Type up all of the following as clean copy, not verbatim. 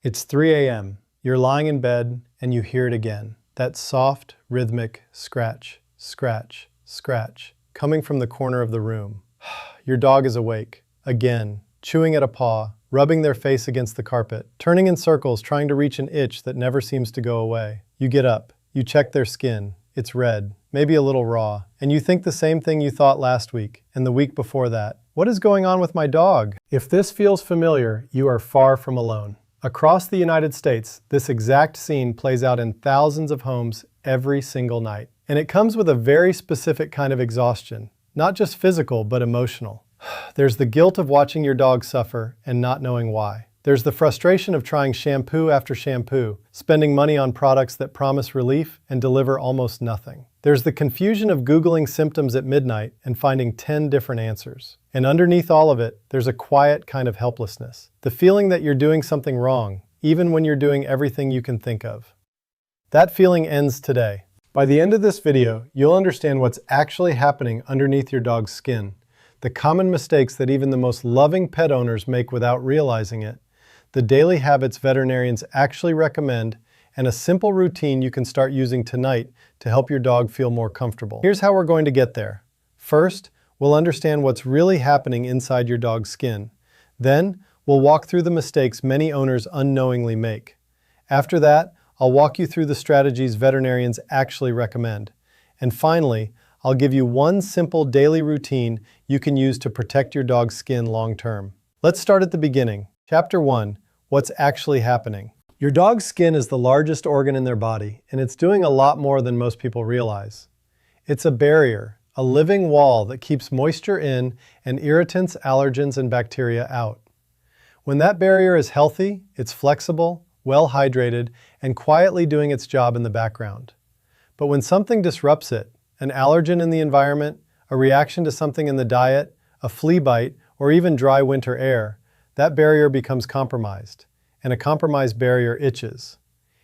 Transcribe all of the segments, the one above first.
It's 3 a.m. You're lying in bed and you hear it again. That soft, rhythmic scratch, scratch, scratch, coming from the corner of the room. Your dog is awake, again, chewing at a paw, rubbing their face against the carpet, turning in circles trying to reach an itch that never seems to go away. You get up, you check their skin. It's red, maybe a little raw, and you think the same thing you thought last week and the week before that. What is going on with my dog? If this feels familiar, you are far from alone. Across the United States, this exact scene plays out in thousands of homes every single night. And it comes with a very specific kind of exhaustion, not just physical, but emotional. There's the guilt of watching your dog suffer and not knowing why. There's the frustration of trying shampoo after shampoo, spending money on products that promise relief and deliver almost nothing. There's the confusion of Googling symptoms at midnight and finding 10 different answers. And underneath all of it, there's a quiet kind of helplessness. The feeling that you're doing something wrong, even when you're doing everything you can think of. That feeling ends today. By the end of this video, you'll understand what's actually happening underneath your dog's skin, the common mistakes that even the most loving pet owners make without realizing it, the daily habits veterinarians actually recommend, and a simple routine you can start using tonight to help your dog feel more comfortable. Here's how we're going to get there. First, we'll understand what's really happening inside your dog's skin. Then, we'll walk through the mistakes many owners unknowingly make. After that, I'll walk you through the strategies veterinarians actually recommend. And finally, I'll give you one simple daily routine you can use to protect your dog's skin long term. Let's start at the beginning. Chapter 1, what's actually happening. Your dog's skin is the largest organ in their body, and it's doing a lot more than most people realize. It's a barrier, a living wall that keeps moisture in and irritants, allergens, and bacteria out. When that barrier is healthy, it's flexible, well hydrated, and quietly doing its job in the background. But when something disrupts it, an allergen in the environment, a reaction to something in the diet, a flea bite, or even dry winter air, that barrier becomes compromised, and a compromised barrier itches.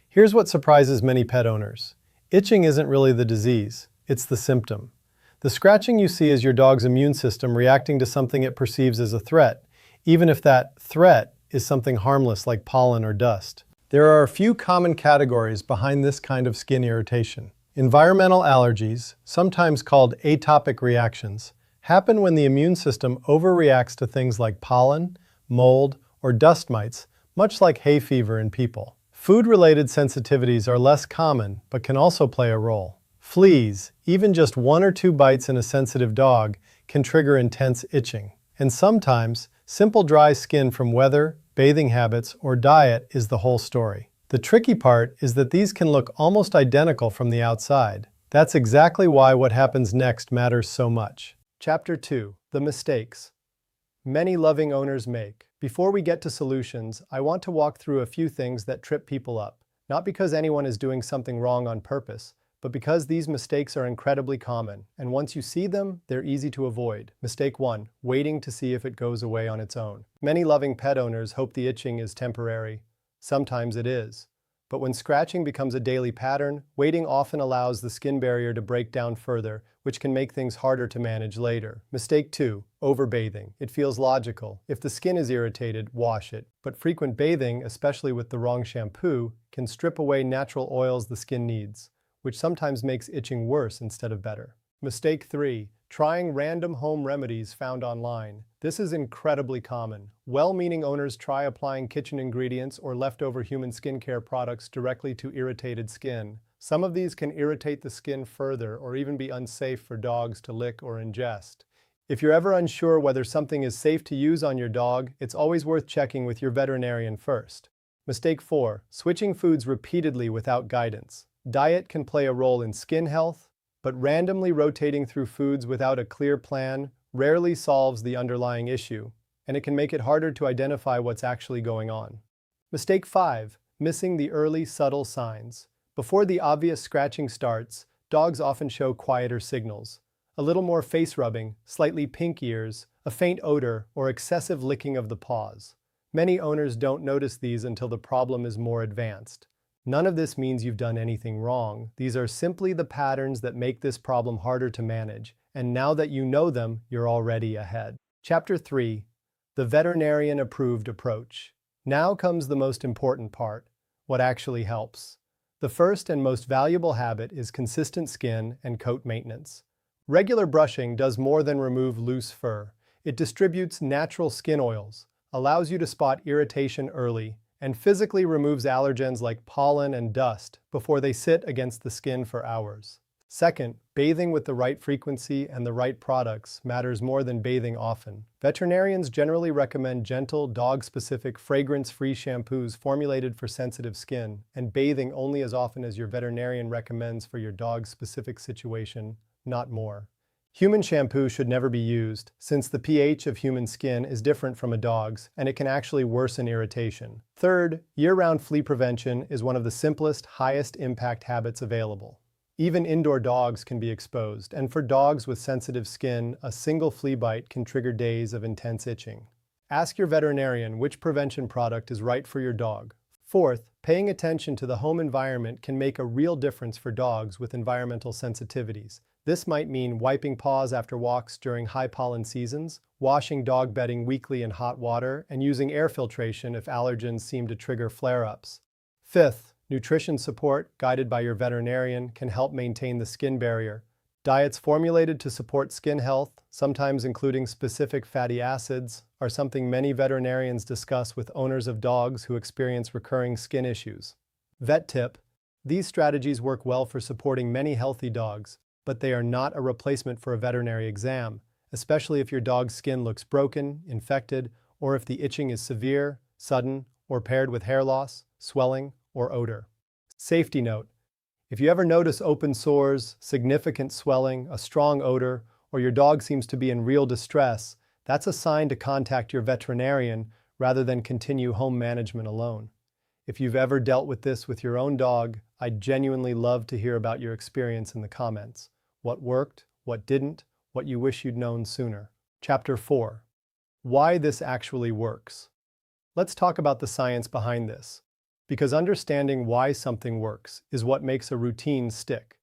Here's what surprises many pet owners. Itching isn't really the disease, it's the symptom. The scratching you see is your dog's immune system reacting to something it perceives as a threat, even if that threat is something harmless like pollen or dust. There are a few common categories behind this kind of skin irritation. Environmental allergies, sometimes called atopic reactions, happen when the immune system overreacts to things like pollen, mold, or dust mites, much like hay fever in people. Food-related sensitivities are less common, but can also play a role. Fleas, even just 1 or 2 bites in a sensitive dog, can trigger intense itching. And sometimes, simple dry skin from weather, bathing habits, or diet is the whole story. The tricky part is that these can look almost identical from the outside. That's exactly why what happens next matters so much. Chapter 2, the mistakes many loving owners make. Before we get to solutions, I want to walk through a few things that trip people up. Not because anyone is doing something wrong on purpose, but because these mistakes are incredibly common, and once you see them, they're easy to avoid. Mistake 1, waiting to see if it goes away on its own. Many loving pet owners hope the itching is temporary. Sometimes it is. But when scratching becomes a daily pattern, waiting often allows the skin barrier to break down further, which can make things harder to manage later. Mistake 2, overbathing. It feels logical. If the skin is irritated, wash it. But frequent bathing, especially with the wrong shampoo, can strip away natural oils the skin needs, which sometimes makes itching worse instead of better. Mistake 3, trying random home remedies found online. This is incredibly common. Well-meaning owners try applying kitchen ingredients or leftover human skincare products directly to irritated skin. Some of these can irritate the skin further or even be unsafe for dogs to lick or ingest. If you're ever unsure whether something is safe to use on your dog, it's always worth checking with your veterinarian first. Mistake 4, switching foods repeatedly without guidance. Diet can play a role in skin health, but randomly rotating through foods without a clear plan rarely solves the underlying issue, and it can make it harder to identify what's actually going on. Mistake 5, missing the early subtle signs. Before the obvious scratching starts, dogs often show quieter signals. A little more face rubbing, slightly pink ears, a faint odor, or excessive licking of the paws. Many owners don't notice these until the problem is more advanced. None of this means you've done anything wrong. These are simply the patterns that make this problem harder to manage, and now that you know them, you're already ahead. Chapter 3, the veterinarian-approved approach. Now comes the most important part, what actually helps. The first and most valuable habit is consistent skin and coat maintenance. Regular brushing does more than remove loose fur. It distributes natural skin oils, allows you to spot irritation early, and physically removes allergens like pollen and dust before they sit against the skin for hours. Second, bathing with the right frequency and the right products matters more than bathing often. Veterinarians generally recommend gentle, dog-specific, fragrance-free shampoos formulated for sensitive skin, and bathing only as often as your veterinarian recommends for your dog's specific situation, not more. Human shampoo should never be used, since the pH of human skin is different from a dog's, and it can actually worsen irritation. Third, year-round flea prevention is one of the simplest, highest-impact habits available. Even indoor dogs can be exposed, and for dogs with sensitive skin, a single flea bite can trigger days of intense itching. Ask your veterinarian which prevention product is right for your dog. Fourth, paying attention to the home environment can make a real difference for dogs with environmental sensitivities. This might mean wiping paws after walks during high pollen seasons, washing dog bedding weekly in hot water, and using air filtration if allergens seem to trigger flare-ups. Fifth, nutrition support, guided by your veterinarian, can help maintain the skin barrier. Diets formulated to support skin health, sometimes including specific fatty acids, are something many veterinarians discuss with owners of dogs who experience recurring skin issues. Vet tip: these strategies work well for supporting many healthy dogs, but they are not a replacement for a veterinary exam, especially if your dog's skin looks broken, infected, or if the itching is severe, sudden, or paired with hair loss, swelling, or odor. Safety note: if you ever notice open sores, significant swelling, a strong odor, or your dog seems to be in real distress, that's a sign to contact your veterinarian rather than continue home management alone. If you've ever dealt with this with your own dog, I'd genuinely love to hear about your experience in the comments. What worked, what didn't, what you wish you'd known sooner. Chapter 4. Why this actually works. Let's talk about the science behind this, because understanding why something works is what makes a routine stick.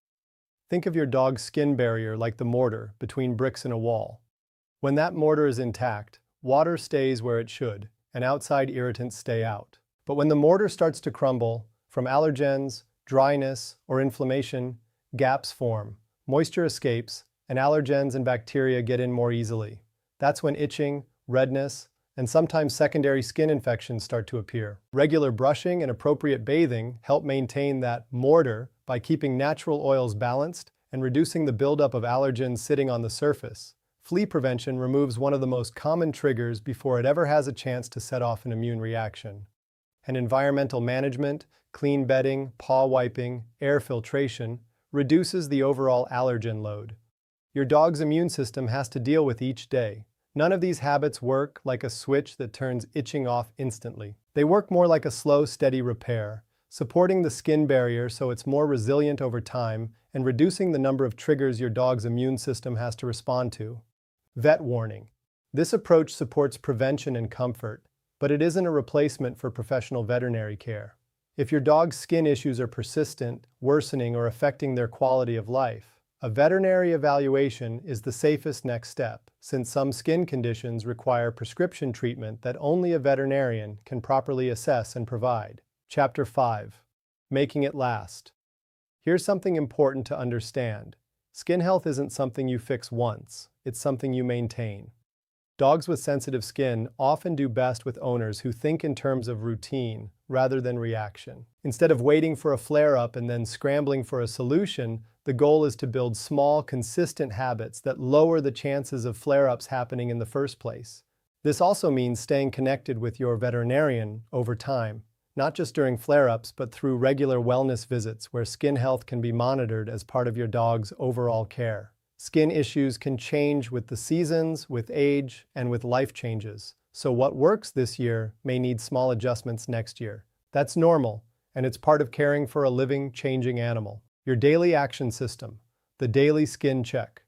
Think of your dog's skin barrier like the mortar between bricks in a wall. When that mortar is intact, water stays where it should, and outside irritants stay out. But when the mortar starts to crumble, from allergens, dryness, or inflammation, gaps form, moisture escapes, and allergens and bacteria get in more easily. That's when itching, redness, and sometimes secondary skin infections start to appear. Regular brushing and appropriate bathing help maintain that mortar by keeping natural oils balanced and reducing the buildup of allergens sitting on the surface. Flea prevention removes one of the most common triggers before it ever has a chance to set off an immune reaction. And environmental management, clean bedding, paw wiping, air filtration reduces the overall allergen load your dog's immune system has to deal with each day. None of these habits work like a switch that turns itching off instantly. They work more like a slow, steady repair, supporting the skin barrier so it's more resilient over time and reducing the number of triggers your dog's immune system has to respond to. Vet warning: this approach supports prevention and comfort, but it isn't a replacement for professional veterinary care. If your dog's skin issues are persistent, worsening, or affecting their quality of life, a veterinary evaluation is the safest next step, since some skin conditions require prescription treatment that only a veterinarian can properly assess and provide. Chapter 5. Making it last. Here's something important to understand. Skin health isn't something you fix once, it's something you maintain. Dogs with sensitive skin often do best with owners who think in terms of routine rather than reaction. Instead of waiting for a flare-up and then scrambling for a solution, the goal is to build small, consistent habits that lower the chances of flare-ups happening in the first place. This also means staying connected with your veterinarian over time, not just during flare-ups, but through regular wellness visits where skin health can be monitored as part of your dog's overall care. Skin issues can change with the seasons, with age, and with life changes. So what works this year may need small adjustments next year. That's normal, and it's part of caring for a living, changing animal. Your daily action system, the daily skin check.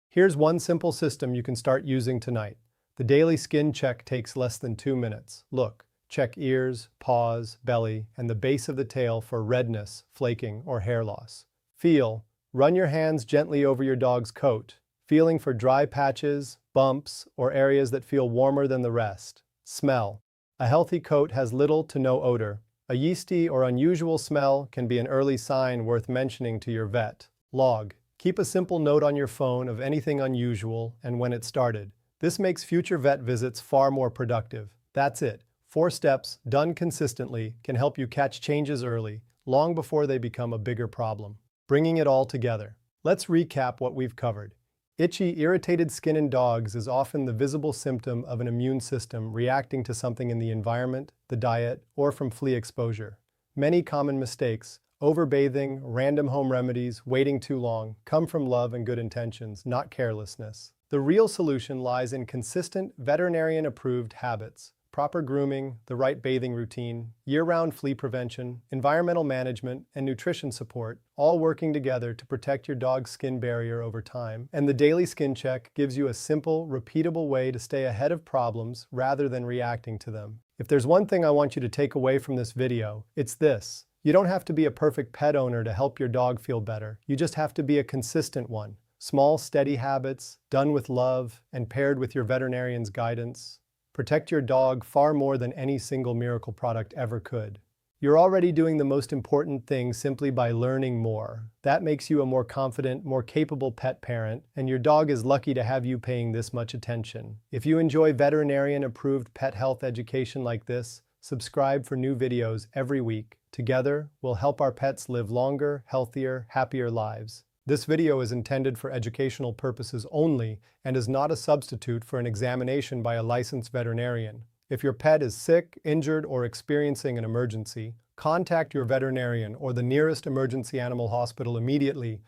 Here's one simple system you can start using tonight. The daily skin check takes less than 2 minutes. Look, check ears, paws, belly, and the base of the tail for redness, flaking, or hair loss. Feel. Run your hands gently over your dog's coat, feeling for dry patches, bumps, or areas that feel warmer than the rest. Smell. A healthy coat has little to no odor. A yeasty or unusual smell can be an early sign worth mentioning to your vet. Log. Keep a simple note on your phone of anything unusual and when it started. This makes future vet visits far more productive. That's it. 4 steps, done consistently, can help you catch changes early, long before they become a bigger problem. Bringing it all together. Let's recap what we've covered. Itchy, irritated skin in dogs is often the visible symptom of an immune system reacting to something in the environment, the diet, or from flea exposure. Many common mistakes, overbathing, random home remedies, waiting too long, come from love and good intentions, not carelessness. The real solution lies in consistent, veterinarian-approved habits. Proper grooming, the right bathing routine, year-round flea prevention, environmental management, and nutrition support, all working together to protect your dog's skin barrier over time. And the daily skin check gives you a simple, repeatable way to stay ahead of problems rather than reacting to them. If there's one thing I want you to take away from this video, it's this. You don't have to be a perfect pet owner to help your dog feel better. You just have to be a consistent one. Small, steady habits, done with love, and paired with your veterinarian's guidance, protect your dog far more than any single miracle product ever could. You're already doing the most important thing simply by learning more. That makes you a more confident, more capable pet parent, and your dog is lucky to have you paying this much attention. If you enjoy veterinarian-approved pet health education like this, subscribe for new videos every week. Together, we'll help our pets live longer, healthier, happier lives. This video is intended for educational purposes only and is not a substitute for an examination by a licensed veterinarian. If your pet is sick, injured, or experiencing an emergency, contact your veterinarian or the nearest emergency animal hospital immediately